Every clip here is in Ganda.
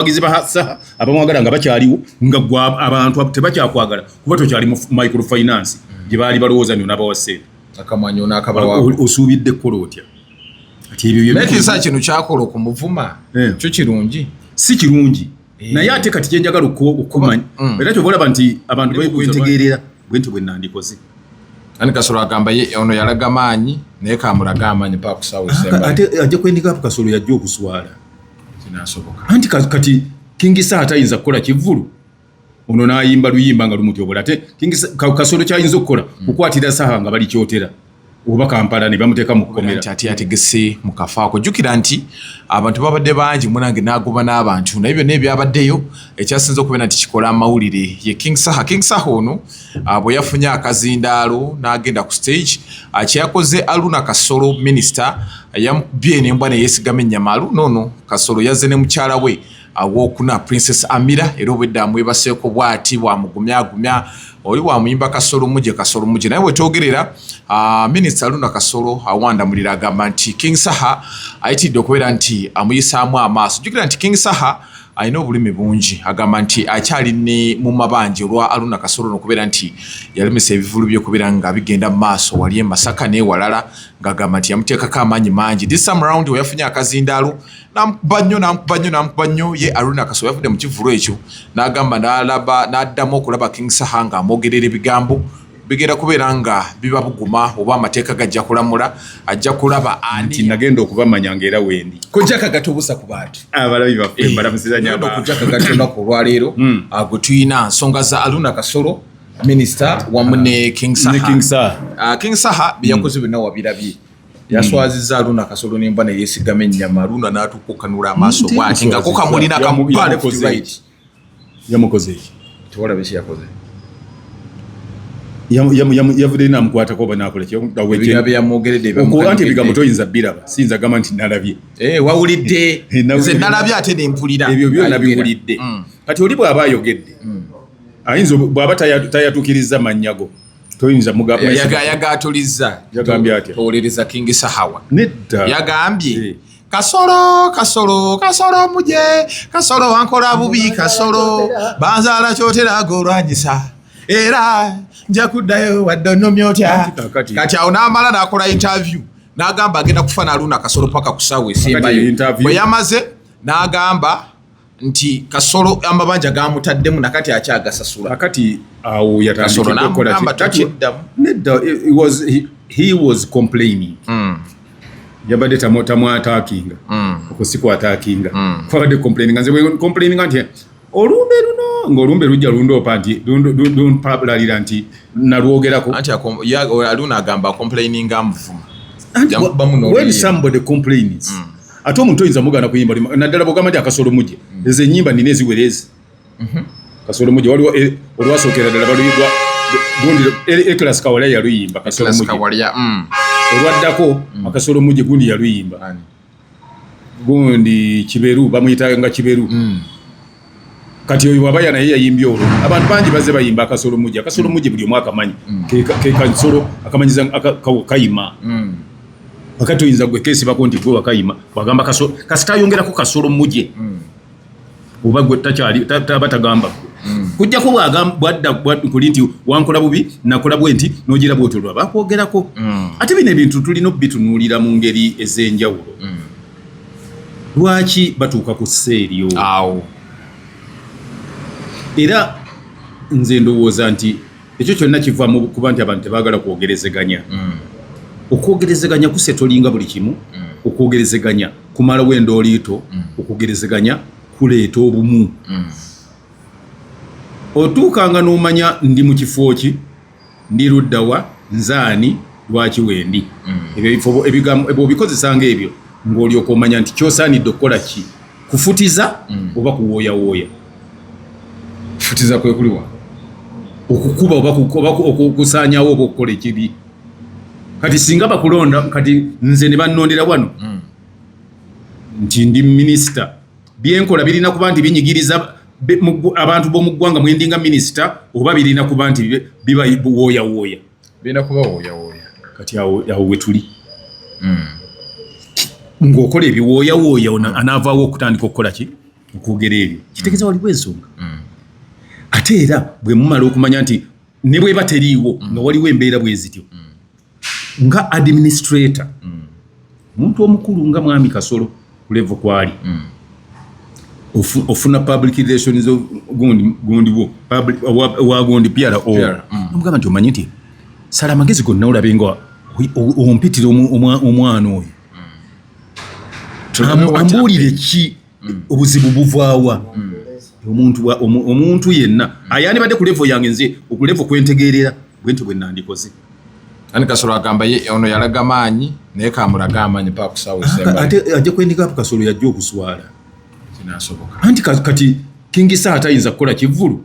abagizi bahasa abamwagala nga bakyaliwo nga gwa abantu tebakyakwagala kuba tokyali mu microfinance gye baali balowooza nyo n'abawasente akamanyo n'akabawa osuubidde kola otya ati ebyo nekisa kino kyakola okumuvuma kyo kirungi si kirungi naye ate kati kyenjagala okumanya era kyobalaba nti abantu bwentegeerera bwenti bwe nandikoze ani Kasolo agamba ye ono yalaga maanyi naye kamulaga amaanyi pa kusawo semba ate ajja kwendika apo Kasolo yajja okuswala kinasoboka anti kati King Saha atayinza kukola kivvulu ono n'ayimba luyimba nga lumutyobola ate Kasolo kyayinza okukola kukwatira Saha nga bali kyotera oba Kampala ne bamuteeka mu kkomera ati ategese mu kafaako jjukira nti abantu babadde bangi munange n'agoba n'abantu naye byonna ebyabaddeyo ekyasinza okubeera nti kikola amawulire ye King Saha ono bwe yafunye akazindaalo n'agenda ku stage kyeyakoze Aruna Kasolo minisita yamubye n'embwa ne yeesigama ennyama Aruna Kasolo yazze ne mukyala we awokuna Princess Amira era obwedda amwebaseeko bw'ati bwamugumyagumya oli bwamuyimba Kasolo muje naye wetwogerera minisita Aruna Kasolo awandamulira agamba nti King Saha ayitidde okubeera nti amuyisaamu amaaso jjukira nti King Saha alina obulumi bungi agamba nti akyali ne mu mabanja olwa Aruna Kasolo n'okubeera nti yalemesa ebivulu by'okubeera nga bigenda mu maaso wali e Masaka n'ewalala ng'agamba nti yamuteekako amaanyi mangi this time around we yafunye akazindaalo n'amukuba nnyo ye Aruna Kasolo yavudde mu kivulu ekyo n'agamba n'addamu okulaba King Saha ng'amwogerera ebigambo bigenda kubeera nga biba buguma oba amateeka gajja kulamula ajja kulaba nti nagenda okubamanya ng'era wendi kojjaka gatobusa ku bantu abalabi baffe balamusizanya okujjaka gatolunaku olwaleero gwe tuyina nsonga za Aruna Kasolo minisita wamu ne King Saha King Saha byeyakoze byonna wabirabye yaswazizza Aruna Kasolo n'embwa ne yeesigama ennyama Aruna n'atukukanula amaaso bw'ati nga ko kamulina kamupale right yamukoze eki tewalabe kye yakoze yavudde namukwatako oba nakola anti ebigambo toyinza biraba siyinza gamba nti nalabye wawulidde nze nalabye ate nempulira ebyo byonna biwulidde kati oli bw'aba ayogedde ayinza bw'aba tayatuukiriza mannyago toyinza yagaatulizza yagambye atya owuliriza King Sahawa nedda yagambye Kasolo muje Kasolo wankola bubi Kasolo banzaala kyoteraga olwanyisa era nja kuddayo wadde onnomye otya kati awo n'amala n'akola interview n'agamba agenda kufana Aruna Kasolo paka ku ssaawa esembayo bwe yamaze n'agamba nti Kasolo amabanja gamutaddemu nakati akyagasasula akati awo yatandika okukola nedda he was complaining yabadde tamwataakinga okusikwataakinga kwabadde complaining nze complaining nti olumbe luno ng'olumbe lujja lundoopa nti lunpabulalira nti nalwogerako anti Aruna agamba complaining amuvuma when somebody complains ate omuntu oyinza mugana kuyimba naddala bwogamba nti Kasolo muje ezo ennyimba nina eziwerezi Kasolo muje waliwo olwasookera ddala baluyigwa gundi Eklas Kawalya yaluyimba Kasolo muje olwaddako Kasolo muje gundi yaluyimba gundi Kiberu bamuyita nga Kiberu kati oyo wabaya naye yayimbye olwo abantu bangi bazze bayimba Kasolo muje buli omwaka amanyi ke Kasolo akamanyiza kayima wakati oyinza gwe kesi bako nti gwe wakayima wagamba Kasolo kasita ayongerako Kasolo muje oba gwe taba tagamba kujjako bwadda kuli nti wankola bubi nakola bwe nti n'ogira bw'otyo lwa bakwogerako ate bino ebintu tulina okubitunuulira mu ngeri ez'enjawulo lwaki batuuka ku sseeryo awo era nze ndowooza nti ekyo kyonna kiva mu kuba nti abantu tebaagala kwogerezeganya okwogerezeganya kusetolinga buli kimu okwogerezeganya kumalawo endooliito okwogerezeganya kuleeta obumu otuukanga n'omanya ndi mu kifo ki ndi luddawa nzaani lwaki wendi ebyo bikozesanga ebyo ng'olyoka omanya nti kyosaanidde okukola ki kufutiza oba kuwooyawooya kufutiza kwe kuliwa okukuba oba okusaanyawo oba okukola ekibi kati singa bakulonda kati nze ne bannondera wano nti ndi minisita byenkola birina kuba nti binyigiriza abantu b'omu ggwanga mwendinga minisita oba birina kuba nti biba wooyawooya birina kuba wooyawooya kati awo we tuli ng'okola ebiwooyawooya anaavaawo okutandika okukola ki okwogera ebyo kitegeeza waliwo ensonga ate era bwe mumala okumanya nti ne bweba teriiwo nga waliwo embeera bwe zityo nga administrator omuntu omukulu nga mwami Kasolo ku level kwali ofuna public relations gundi wa gundi PRO omugamba nti omanyi nti sala amagezi gonna olabe nga ompitira omwana oyo ambuulire ki obuzibu buvaawa omuntu yenna ayandibadde ku level yange nze ku level kwentegeerera bwenti bwe nandikoze ani Kasolo agamba ono yalaga maanyi naye kamulaga amaanyi pa kusawo semba ate ajja kwendika ku Kasolo yajja okuswala kinasoboka anti kati King Saha atayinza kukola kivulu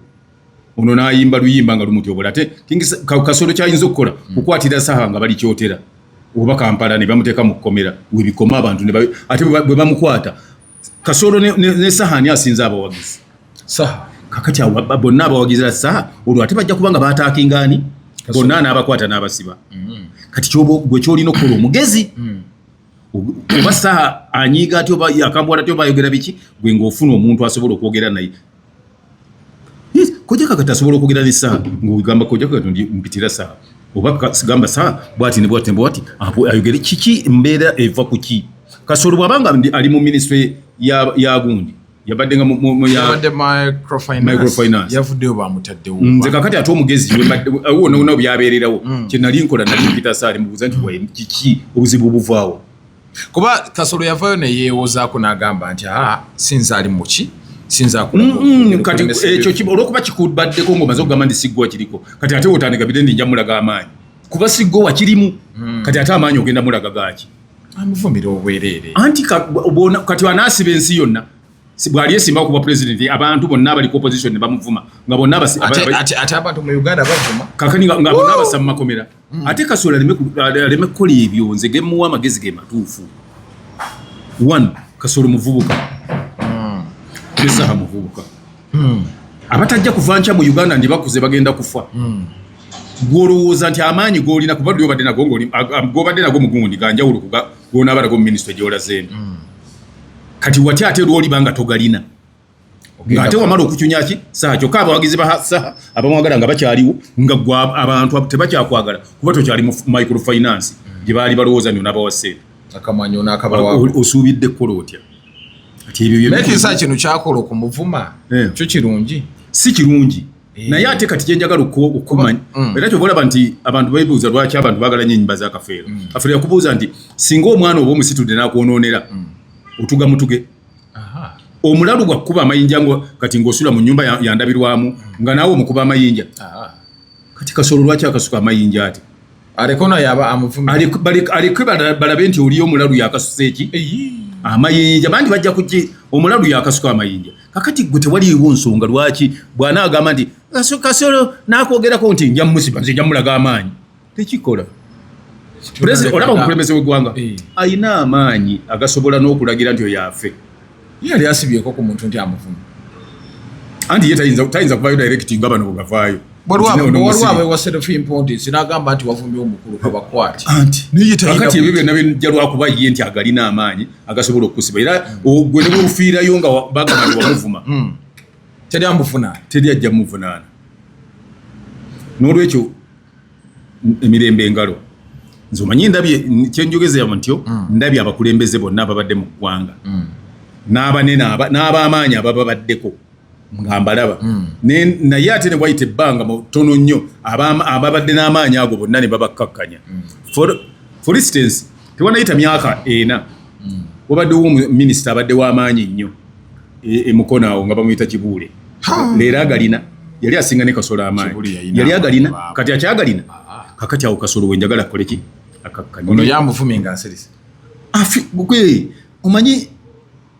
ono n'ayimba luyimba nga lumutyobola ate Kasolo kyayinza okukola kukwatira Saha nga bali kyotera oba Kampala ne bamuteeka mu kkomera webikoma abantu ate bwe bamukwata Kasolo ne Saha ani asinza abawagizi Saha kakati bonna abawagizira Saha olwo ate bajja kubanga baataakingani bonna n'abakwata n'abasiba kati gwe kyolina okukola omugezi oba Saha anyiiga ati oba yakambwala ati oba ayogera biki gwe ng'ofuna omuntu asobola okwogera naye kojja kakati asobola okwogera ne Saha ng'ogamba kojja kakati mpitira Saha oba gamba Saha bwati ne bwati ayogere kiki mbeera eva ku ki Kasolo bw'abanga ali mu ministry ya gundi yabadde nga yabadde microfinance yavuddeyo bamutaddewo nze kakati ate omugezi wona byabeererawo kye nali nkola nali mpita Saha mubuuza nti kiki obuzibu buvaawo kuba Kasolo yavayo ne yeewozaako n'agamba nti sinza ali muki sinza kati ekyo olwokuba kikubaddeko ng'omaze okugamba nti siggwa kiriko kati ate wotandika bide ndi nja mulaga amaanyi kuba siggwa kirimu kati ate amaanyi ogenda mulaga gaaki amuvumira obwereere anti kati wanaasiba ensi yonna bwali esimba kuba president abantu bonna abali ku opposition ne bamuvuma nga bonna ate abantu mu Uganda bavuma kakani nga bonna abasa mu makomera ate Kasolo aleme kukola ebyo nze gemuwa amagezi ge matuufu one Kasolo muvubuka Saha muvubuka abatajja kuva ncha mu Uganda ndi bakuze bagenda kufa gwolowooza nti amaanyi g'olina kuba ddyo obadde nago mugundi ganjawulo gona abalago mu ministry gy'olazembe kati wati ate lwoli banga togalina ate wamala okukyunyaki Saha kyokka abawagizi ba Saha abamwagala nga bakyaliwo nga gwa abantu tebakyakwagala kuba tokyali mu microfinance gye baali balowooza nyo n'abawasente akamanyo n'akabawa osuubidde kukola otya King Saha kino kyakola okumuvuma kyo kirungi si kirungi naye ate kati kyenjagala okumanya era kyobalaba nti abantu bayibuuza lwaki abantu baagala nnyo ennyimba za Kafeero Kafeero yakubuuza nti singa omwana oba omusitudde n'akwonoonera otuga mutuge omulalu gwakuba amayinja kati ng'osula mu nnyumba yandabirwamu nga naawe omukuba amayinja kati Kasolo lwaki akasuka amayinja ati alekona yaba amuvumira aleke balabe nti oliyo omulalu yakasusa eki amayinja bandi bajja kuki omulalu yakasuka amayinja kakati gwe tewaliiwo nsonga lwaki bw'anaagamba nti Kasolo n'akwogerako nti nja musiba nze nja mulaga amaanyi tekikola olaba omukulembeze w'eggwanga ayina amaanyi agasobola n'okulagira nti oyo afe yali asibyeko ku muntu nti amuvuma anti ye tayinza kuvayo direct nga bano bwegavaayo walwabe wa self importance n'agamba nti wavumye omukulu kabakwati kakati ebyo byonna bijja lwakuba ye nti agalina amaanyi agasobola okusiba era gwe ne bwebufiirayo nga bagamba nti wamuvuma teri ajja muvunaana n'olwekyo emirembe engalo nze omanyi ndabye kyenjogeza ntyo ndabye abakulembeze bonna ababadde mu ggwanga n'abanene n'ab'amaanyi abababaddeko nga mbalaba naye ate ne bwayita ebbanga tono nnyo ababadde n'amaanyi ago bonna ne babakkakkanya for instance tewanayita myaka 4 wabaddewo minisita abadde w'amaanyi nnyo emukono awo nga bamuyita Kibuule leero agalina yali asinga ne Kasolo amaanyi yali agalina kati akyagalina kakati awo Kasolo wenjagala koleki akakkanya ono yamuvumye ng'aserese omanyi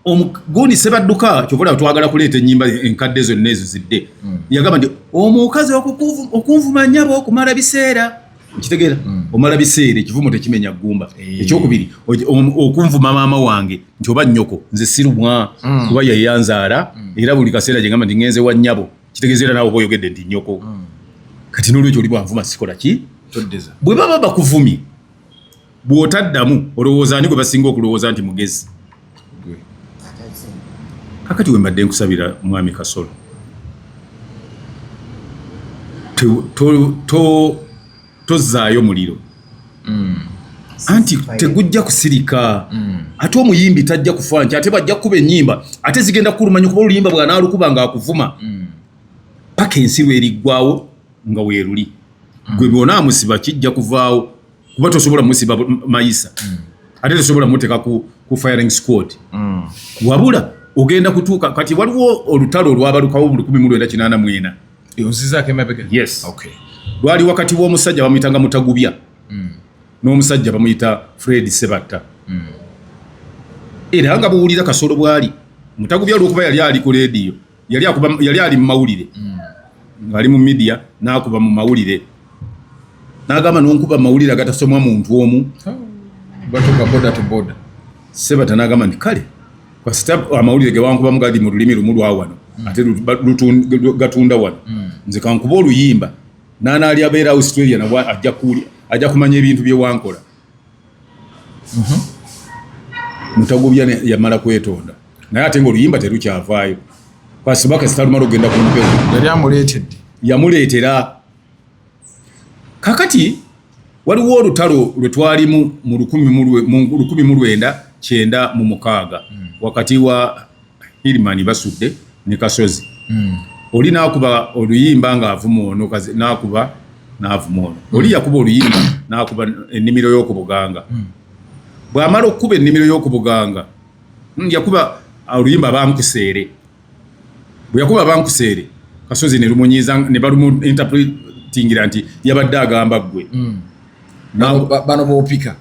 omugundi Sebadduka kyobola twagala kuleeta ennyimba enkadde zonna ezo zidde yagamba nti omukazi okunvuma nnyabo okumala biseera okitegeera omala biseera ekivumo tekimenya ggumba ekyokubiri okunvuma maama wange nti oba nnyoko nze sirumwa kuba yeyanzaala era buli kaseera gyengamba nti ngenze wa nnyabo kitegeeza era naawe oba oyogedde nti nnyoko kati n'olwekyo oli bwanvuma sikola ki bwe baba bakuvumye bw'otaddamu olowooza ani gwe basinga okulowooza nti mugezi kakati we mbadde nkusabira mwami Kasolo tozaayo muliro anti tegujja kusirika ate omuyimbi tajja kufa nti ate bajja kukuba ennyimba ate zigenda kulumanya kuba oluyimba bwanaalukuba nga akuvuma paka ensi lweriggwawo nga weeruli gwe bwonaamusiba kijja kuvaawo kuba tosobola musiba mayisa ate tosobola muteeka ku firing squad wabula ogenda kutuuka kati waliwo olutalo olwabalukawo mu 1984 onzizaako emabega yes okay lwali wakati w'omusajja bamuyitanga Mutagubya n'omusajja bamuyita Fred Sebatta era nga buwulira Kasolo bwali Mutagubya olwokuba yali ali ku leediyo yali ali mu mawulire ng'ali mu media n'akuba mu mawulire n'agamba n'onkuba mawulire agatasomwa muntu omu batuka boda to boda Sebatta n'agamba nti kale kasita amawulire ge wankubamu gali mu lulimi lumu lwa wano ate gatunda wano nze kankuba oluyimba n'anaali abeera Australia nawe ajja kumanya ebintu bye wankola Mutagubya yamala kwetonda naye ate ng'oluyimba terukyavaayo kwasiba kasita lumala ogenda ku mpewo yali amuleetedde yamuleetera kakati waliwo olutalo lwe twalimu mu 1996 wakati wa Hirimani Basudde ne Kasozi oli n'akuba oluyimba ng'avuma ono n'akuba n'avuma ono oli yakuba oluyimba n'akuba ennimiro y'okubuganga bw'amala okukuba ennimiro y'okubuganga yakuba oluyimba bankuseere bwe yakuba bankuseere Kasozi ne lumunyiiza ne balumu interpretingira nti yabadde agamba ggwe bano boopika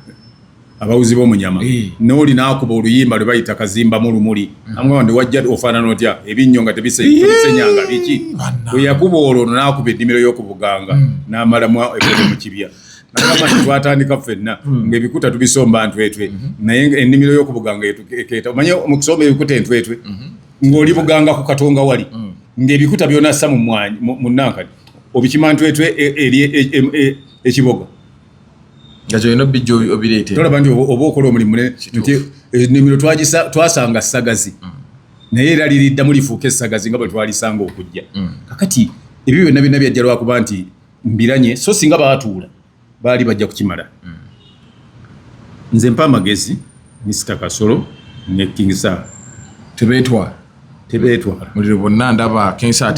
abawuzi b'omunyama n'oli n'akuba oluyimba lwe bayita kazimba mu lumuli amwe wandi wajja ofaanana otya ebinnyo nga tebisenyanga biki bwe yakuba olwo n'akuba ennimiro y'okubuganga n'amalamu ebyo mu kibya nagamba nti twatandika ffenna ng'ebikuta tubisomba ntwetwe naye ennimiro y'okubuganga ekeeta omanye mu kusomba ebikuta entwetwe ng'oli buganga ku katonga wali ng'ebikuta byonna ssa mu Nankadi obikima ntwetwe eri ekiboga ngajo ino bijjo obireete tolaba nti oba okola omulimu munene nti ennimiro twasanga ssagazi naye era liriddamu lifuuka essagazi nga bwe twalisanga okujja kakati ebyo byonna byajja lwakuba nti mbiranye so singa baatuula baali bajja kukimala nze mpa amagezi Mr. Kasolo ne King Sir tebeetwala muliro bonna ndaba King Sir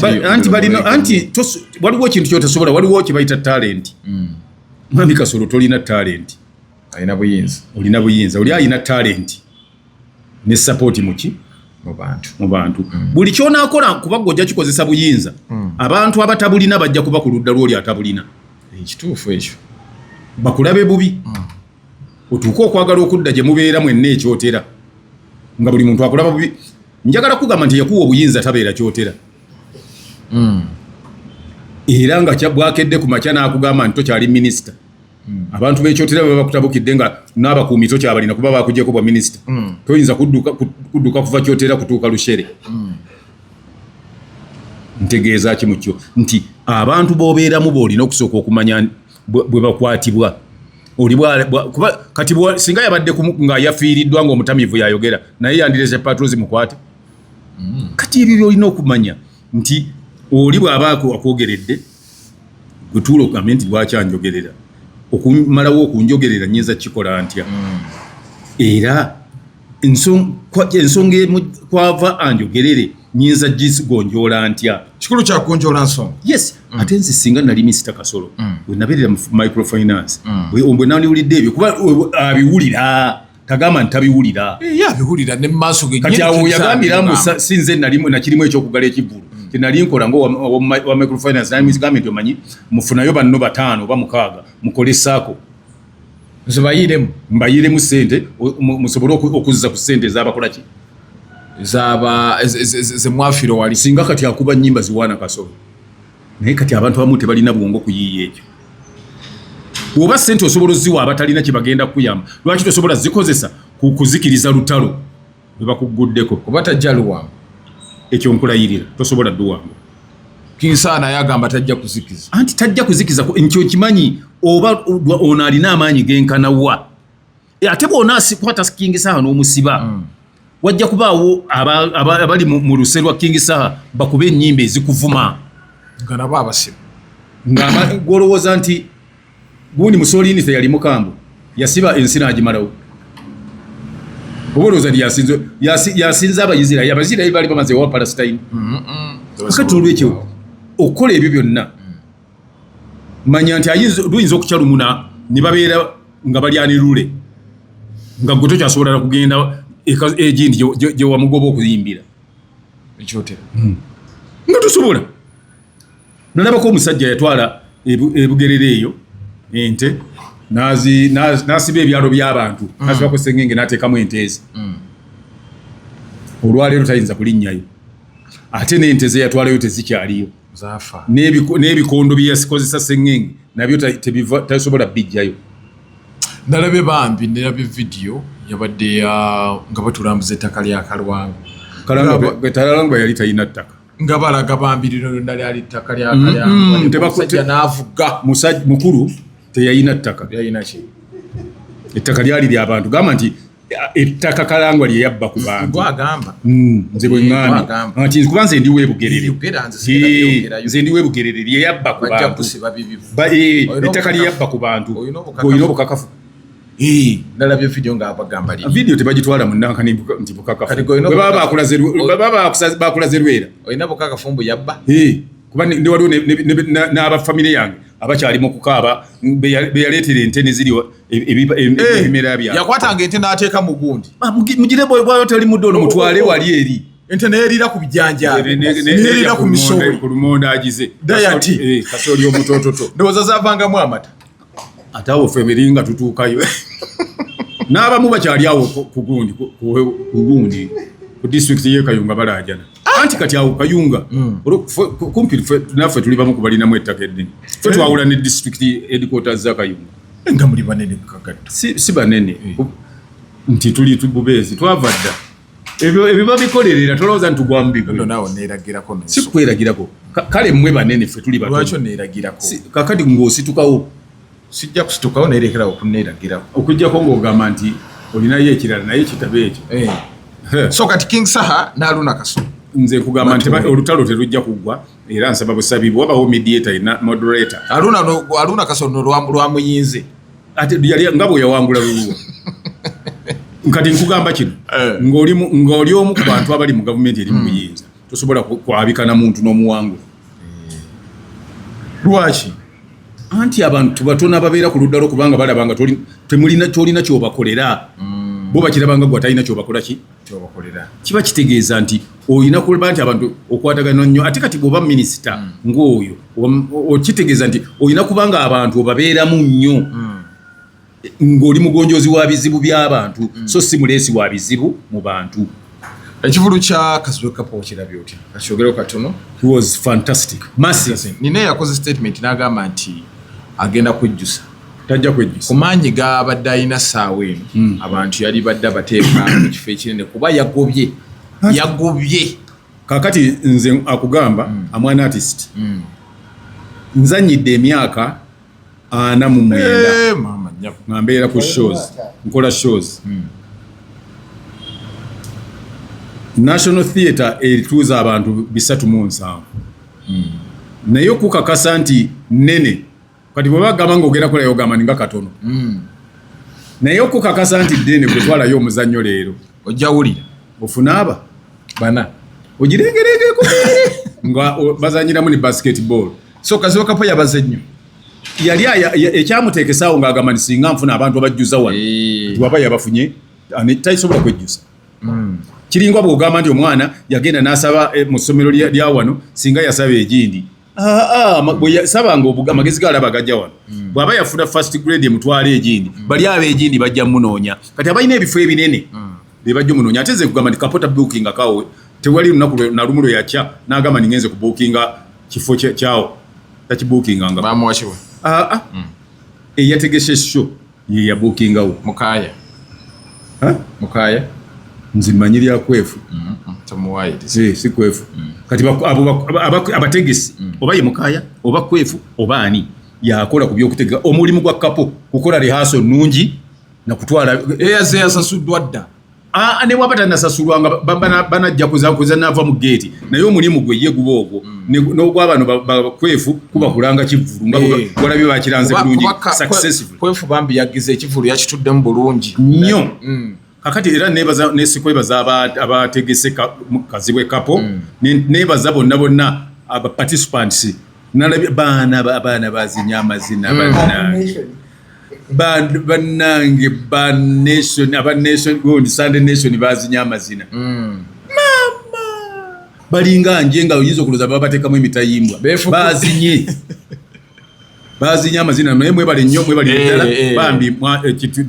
anti waliwo ekintu kyotasobola waliwo kibayita talenti Mwami Kasolo tolina talenti olina buyinza oli alina talenti ne support muki mu bantu buli kyonaakola kuba ggwe ojja kikozesa buyinza abantu abatabulina bajja kuba ku ludda lw'oli atabulina ekituufu ekyo bakulabe bubi otuuka okwagala okudda gye mubeera mwenna ekyotera nga buli muntu akulaba bubi njagala kugamba nti yakuwa obuyinza tabeera kyotera era nga bwakedde ku makya n'akugamba nti tokyali minisita abantu b'ekyotera bwe bakutabukidde nga n'abakuumi tokyabalina kuba bakugyeko bwa minisita toyinza kudduka kuva kyotera kutuuka lushere ntegeeza ki mukyo nti abantu b'obeeramu b'olina okusooka okumanya bwe bakwatibwa kati singa yabadde nga yafiiriddwa ng'omutamiivu yayogera naye yandireze patrols mukwate kati ebyo byolina okumanya nti oli bw'abaako akwogeredde gutuula ogambe nti lwaki anjogerera okumalawo okunjogerera nyinza kikola ntya era ensonga kwava anjogerere nyinza gigonjoola ntya kikulu kyakunjoola nsonga yes ate nze singa nali Mr. Kasolo we nabeerera mu microfinance bwe naliwulidde ebyo kuba abiwulira tagamba nti tabiwulira abiwulira ne mu maaso ge kati awo yagambiramu sinze nakirimu ekyokugala ekivulu tenali nkola wa microfinance naye muzigambye nti omanyi mufunayo banno 5 oba 6 mukole saako mbayiremu ssente musobole okuzza ku ssente ez'abakola ki zemwafiro wali singa kati akuba nnyimba ziwaana Kasolo naye kati abantu abamu tebalina bwongo kuyiiya ekyo bw'oba ssente osobola oziwa abatalina kye bagenda kukuyamba lwaki tosobola zikozesa kuzikiriza lutalo lwe bakuguddeko oba tajja luwango ekyo nkulayirira tosobola dduwango King Sir naye agamba tajja kuzikiza anti tajja kuzikiza nkyo kimanyi oba ono alina amaanyi genkana wa ate bw'ona asikwata King Sir n'omusiba wajja kubaawo abali mu luse lwa King Saha bakube ennyimba ezikuvuma nga nabo abasiru gwolowooza nti gundi Mussolini teyali mukambwe yasiba ensi n'agimalawo obolowooza nti yasinza Abayisirayiri bali bamaze wa Palestine kakati olwekyo okukola ebyo byonna manya nti luyinza okukyalumuna ne babeera nga balyanirule nga gwe tokyasobola kugenda egindi gye wamugoba okuyimbira ekyotera nga tosobola nalabako omusajja yatwala ebugerere eyo ente n'asiba ebyalo by'abantu nasibako sengenge n'ateekamu ente ezi olwaleero tayinza kulinnyayo ate n'ente ze yatwalayo tezikyaliyo n'ebikondo bye yakozesa sengenge nabyo tasobola bijjayo. Nalabye bambi nalabye video yabadde nga batulambuza ettaka lya Kalwanga yali talina ttaka nga balaga bambi lino lyonna lyali ettaka lya Kalwanga musajja n'avuga musajja mukulu teyalina ttaka ettaka lyali ly'abantu gamba nti ettaka Kalwanga lye yabba ku bantu nze bwe ŋŋambye nti kuba nze ndi weebugerere nze ndi weebugerere lye yabba ku bantu ettaka lye yabba ku bantu ng'olina obukakafu nalabye video nga abagamba li video tebagitwala mu Nankana nti bukakafu baba bakulaze Lwera olina bukakafu mbu yabba kuba ndi waliwo n'abafamile yange abakyali mu kukaaba be yaleetera ente ne ziri ebimera byabwe yakwatanga ente n'ateeka mu gundi mugire bwayo tali muddo ono mutwale wali eri ente neerira ku bijanja neerira ku misolo ku lumonde agize dayati kasooli omutoototo ndowooza zaavangamu amata ate awo ffe beringa tutuukayo n'abamu bakyali awo ku gundi ku disitulikiti y'e Kayunga balaajana anti kati awo Kayunga kumpi naffe tuli bamu ku balinamu ettaka eddene ffe twawula ne disitulikiti headquarters za Kayunga nga muli banene kukagatto si banene nti tuli bubeezi twava dda ebyo babikolerera tolowooza nti tugwa mu bigo naawe neeragirako si kweragirako kale mmwe banene ffe tuli lwakyo neeragirako kakati ng'ositukawo sijja kusitukawo neerekerawo okuneeragirawo okujjako ng'ogamba nti olinayo ekirala naye ekitabo ekyo so kati King Saha n'Aruna Kasolo nze nkugamba nti olutalo terujja kuggwa era nsaba busabibu wabawo mediator na moderator Aruna Kasolo lwamuyinze ate yali nga bwe yawangula luluwa nkati nkugamba kino ng'oli omu ku bantu abali mu gavumenti eri mu buyinza tosobola kwabikana muntu n'omuwangula lwaki anti abantu batono ababeera ku ludda lwokubanga balaba nga kyolina kyobakolera bo bakirabanga gwe atalina kyobakola kiba kitegeeza nti olina kuba nti abantu okwatagana nnyo ate kati bw'oba minisita ng'oyo okitegeeza nti olina kubanga abantu obabeeramu nnyo ng'oli mugonjoozi wa bizibu by'abantu so si muleesi wa bizibu mu bantu. Ekivulu kya Kasolo Kapo kirabye otya kakyogero katono he was fantastic massive nine yakoze statement n'agamba nti agenda kujjusa tajja kwejjusa kumanyi gabadde alina ssaawa eno abantu yali badde bateeka mu kifo ekinene kuba yagobye kakati nze akugamba amwana artist nzanyidde emyaka 49 mama nga mbeera ku shows nkola shows National Theatre erituuza abantu 307 naye okukakasa nti nene kati bwe bagamba ng'ogenda kulayo ogamba ninga katono naye okukakasa nti ddene gwe twalayo omuzannyo leero ojjawulira ofuna aba bana ogirengeregeeko nga bazanyiramu ne basketball so Kasolo Kapo yabaze nnyo yali ekyamuteekesaawo ng'agamba nti singa nfuna abantu abajjuza wano waba yabafunye tayisobola kwejjusa kiringa bw'ogamba nti omwana yagenda n'asaba mu ssomero lya wano singa yasaba egindi bwe yasabanga amagezi galaba gajja wano bw'aba yafuna first grade emutwala egindi bali ab'egindi bajja munoonya kati abalina ebifo ebinene be bajja munoonya ate nze kugamba nti kapota booking akawe tewali lunaku nalumu lwe yakya n'agamba ningenze kubookinga kifo kyawo takibookinganga bamuwakiwe eyategese show ye yabookingawo mukaya nze mmanyi lya kwefu si kwefu kati abategesi oba ye mukaya oba kwefu oba ani yakola ku byokutegeka omulimu gwa Kapo kukola rehearsal nungi nakutwala eyaze yasasuddwa dda ne wabata nasasulwanga banajja kuza nava mu gate naye omulimu gwe ye guba ogwo n'ogw'abano bakwefu kuba kulanga kivulu nga walabye bakiranze bulungi successful. Kwefu bambi yagize ekivulu yakituddemu bulungi nnyo. Kakati era nebaza abategese Kazibwe Kapo nebaza bonna aba participants nalabye abaana bazinya amazina bannange aba nation gondi Sunday nation bazinya amazina mama balinga nje nga oyinza okuloza babatekamu emitayimbwa bazinya amazina naye mwebale nnyo mwebale ddala bambi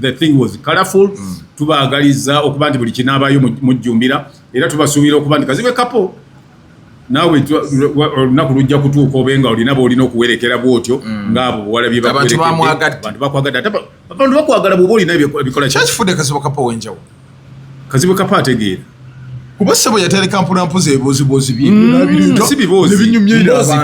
the thing was colorful. Tubaagaliza okuba nti buli kinaabayo mujjumbira era tubasuubira okuba nti Kazibwe Kapo naawe olunaku lujja kutuuka obenga olina boolina okuwerekera bwotyo ng'abo bwalabye abantu bakwagadde abantu bakwagala bw'oba olina ebikola kyakifudde Kazibwe Kapo w'enjawulo. Kazibwe Kapo ategeera kuba ssebo yatereka mpulampuza ebiboozi si biboozi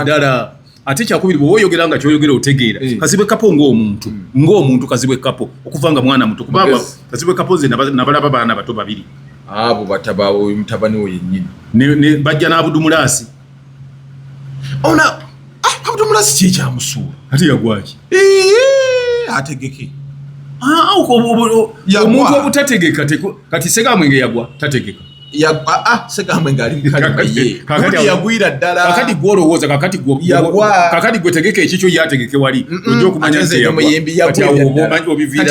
ddala ate kyakubiri bw'oba oyogera nga kyoyogera otegeera. Kazibwe Kapo ng'omuntu Kazibwe Kapo okuva nga mwana muto kubanga Kazibwe Kapo nze nabalaba baana bato babiri abo batabaawo mutabani we yennyini bajja n'Abudumulasi. Abudumulasi kye kyamusuula ate yagwaki ategeke omuntu obutategeka kati Segamwenge yagwa tategeka Segamwenge ali mukali yagwira ddala kakati gwolowooza kakati gwe tegeka ekikyo yategeke wali ojja okumanya nti kati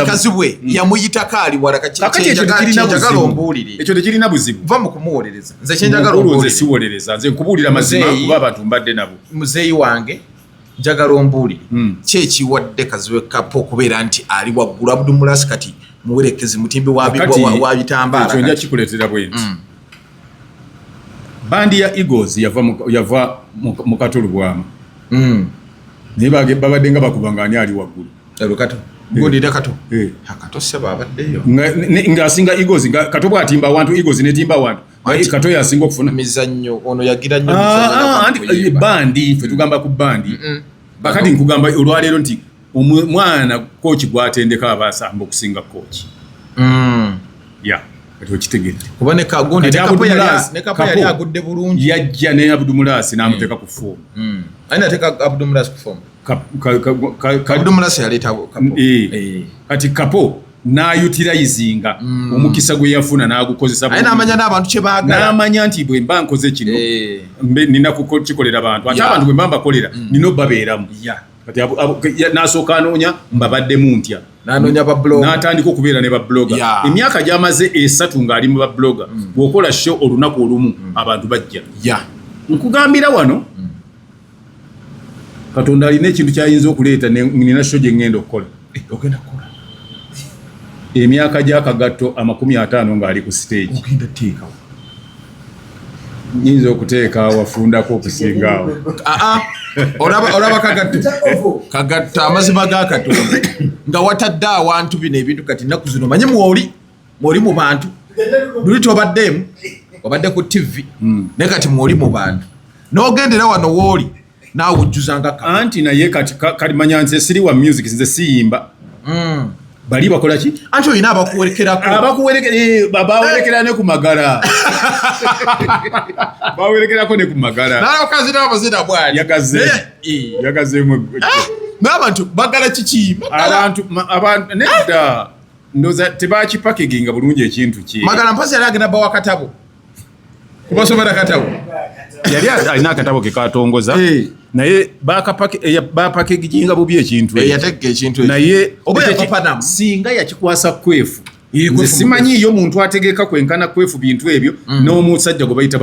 Kazibwe yamuyitako ali wala kyenjagala ombuulire ekyo tekirina buzibu va mu kumuwolereza nze kyenjagala ombuulire siwolereza nze nkubuulira mazima kuba abantu mbadde nabo muzeeyi wange njagala ombuulire kyekiwadde Kazibwe Kapo okubeera nti ali waggulu Abudumulasi kati muwerekezi mutimbi wa bitambaala ekyo nja kikuleetera bwenti bandi ya Eagles yava mu Katulu Bwama naye babadde nga bakubanga ani ali waggulu Kato gondira Kato Kato seba abaddeyo ng'asinga Eagles Kato bw'atimba awantu Eagles netimba awantu Kato yasinga okufuna mizannyo ono yagira nnyo mizannyo bandi ffe tugamba ku bandi bakati nkugamba olwaleero nti omwana kooki gwatendeka abasamba okusinga kooki kati okitegedde kuba ne Kagondi ne Kapo yali agudde bulungi yajja ne Abudumulasi n'amuteeka ku foomu ani ateeka Abudumulasi ku foomu Abudumulasi yaleeta Kapo kati Kapo n'ayutirayizinga omukisa gwe yafuna n'agukozesa aye n'amanya n'abantu kye baagala n'amanya nti bwe mba nkoze kino nina kukikolera abantu ate abantu bwe mba mbakolera nina obbabeeramu kati n'asooka anoonya mbabaddemu ntya n'atandika okubeera ne babloga emyaka gy'amaze 3 ng'ali mu babloga bw'okola show olunaku olumu abantu bajja nkugambira wano Katonda alina ekintu kyayinza okuleeta nina show gye ŋŋenda okukola ogenda kukola emyaka gy'akagatto 50 ng'ali ku stage ogenda teekawo nyinza okuteeka wafundako okusingaawo olaba kagatto amazima ga Katonda nga watadde awantu bino ebintu kati nnaku zino manyi mwoli mu bantu luli tobaddeemu obadde ku TV naye kati mwoli mu bantu n'ogendera wano wooli naawe ojjuzanga anti naye kati manya nze siri wa music nze siyimba bali bakola ki anti olina abakuwerekerako bawerekera ne ku magala bawerekerako ne ku magala n'abakazi n'abazina bwali yagazeemu n'abantu bagala kiki abantu nedda ndoza tebakipakeginga bulungi ekintu ki magala mpasi yali agenda bawa katabo kubasomera katabo yali alina akatabo ke katongoza naye bapakeginga bubi ekintu yategeka ekintu naye singa yakikwasa kwefu nze simanyi iyo muntu ategeka kwenkana kwefu bintu ebyo n'omusajja gwe bayita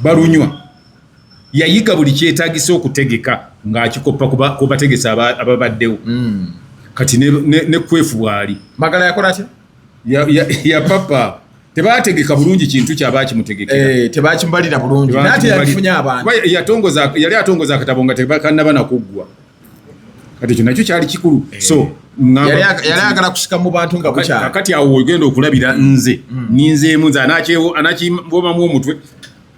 balunywa yayiga buli kyetaagisa okutegeka ng'akikoppa kubategesa ababaddewo kati ne kwefu bwali magala yakola ki ya papa tebategeka bulungi kintu kyaba kimutegekera tebakimbalira bulungi nate yakifunye abantu yali atongoza akatabo nga tebakanaba nakuggwa kati ekyo nakyo kyali kikulu so yali agala kusika mu bantu nga bukyali kakati awo ogenda okulabira nze ninzeemu nze anakimbomamu omutwe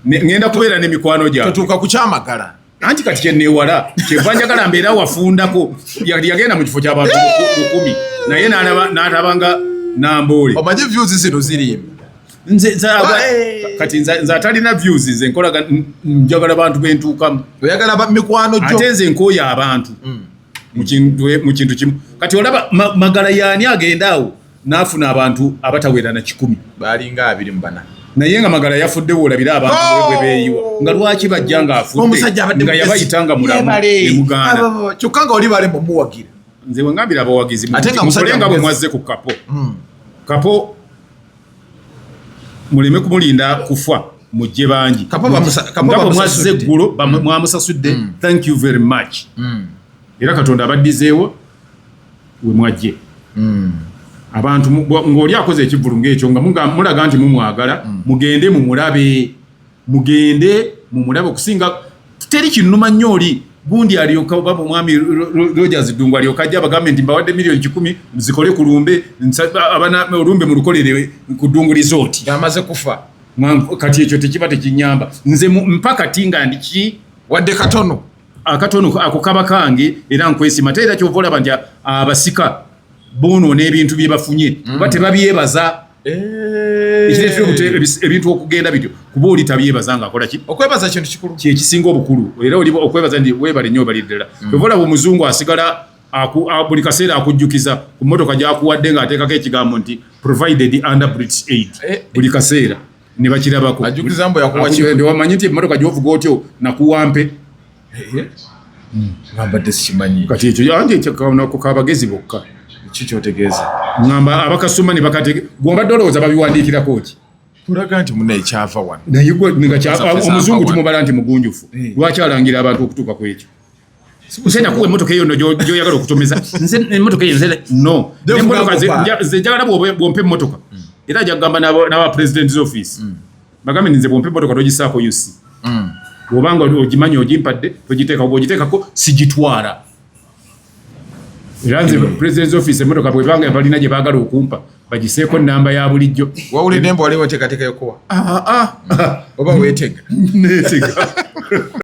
ngenda kubeera n'emikwano gyabwe totuuka ku kyamagala anti kati kyenneewala kyeva njagala mbeera wafundako yagenda mu kifo ky'abantu 10 naye n'atabanga Namboole omanyi views zino ziri kati nze atalina views nze nkolaga njagala bantu bentuukamu oyagala mikwano gyo ate nze nkooya abantu mu kintu kimu kati olaba Magala yaani agenda awo n'afuna abantu abatawera na 10 balinga 24 naye nga Magala yafudde woolabira abantu bwe beeyiwa nga lwaki bajja nga afudde nga yabayitanga mulamu emuganda kyokka nga oli bale mumuwagira nze wengambira abawagizi mukolenga bwe mwazze ku kapo muleme kumulinda kufa mujje bangi nga bwe mwazze eggulo mwamusasudde thank you very much era Katonda abaddizeewo we mwajje abantu ng'oli akoze ekivulu ng'ekyo nga mulaga nti mumwagala mugende mumulabe okusinga teri kinnuma nnyo oli gundi alyoka baba mwami Rogers Dungu alyoka ajja bagambe nti mbawadde milioni 10 mzikole ku lumbe abana olumbe mu lukolere ku Dungu resort yamaze kufa kati ekyo tekiba tekinyamba nze mpaka tinga ndiki wadde katono akatono akukaba kange era nkwesima tera kyovola banja abasika bono n'ebintu bye bafunye kuba tebabyebaza ebintu okugenda bityo kuba oli tabyebaza nga akola ki okwebaza kintu kikulu kyekisinga obukulu era oli okwebaza ndi webale nnyo baliddala kyovola omuzungu asigala buli kaseera akujjukiza ku mmotoka gyakuwadde ng'ateekako ekigambo nti provided under British aid buli kaseera ne bakirabako ajjukiza mbu yakuwa ki wamanyi nti emmotoka gy'ovuga otyo nakuwampe ngambadde sikimanyi kati ekyo yange kabagezi bokka kikyotegeeza ngamba abakasoma ne bakatege gw'obadde olowooza babiwandiikirako ki tulaga nti muna ekyava wano naye omuzungu tumubala nti mugunjufu lwaki alangira abantu okutuuka ku ekyo nsenya kuwa emmotoka eyo no gyoyagala okutomeza nze emmotoka eyo nze no emmotoka ze njagala bwompa emmotoka era jagamba n'aba president's office bagambe nze bwompa emmotoka togisaako yusi bw'obanga ogimanyi ogimpadde ogiteekako sigitwara era nze president's office emmotoka bwebanga balina gye baagala okumpa bagiseeko nnamba ya bulijjo wawulidde mbu waliwo teekateeka yokuwa oba weetega neetega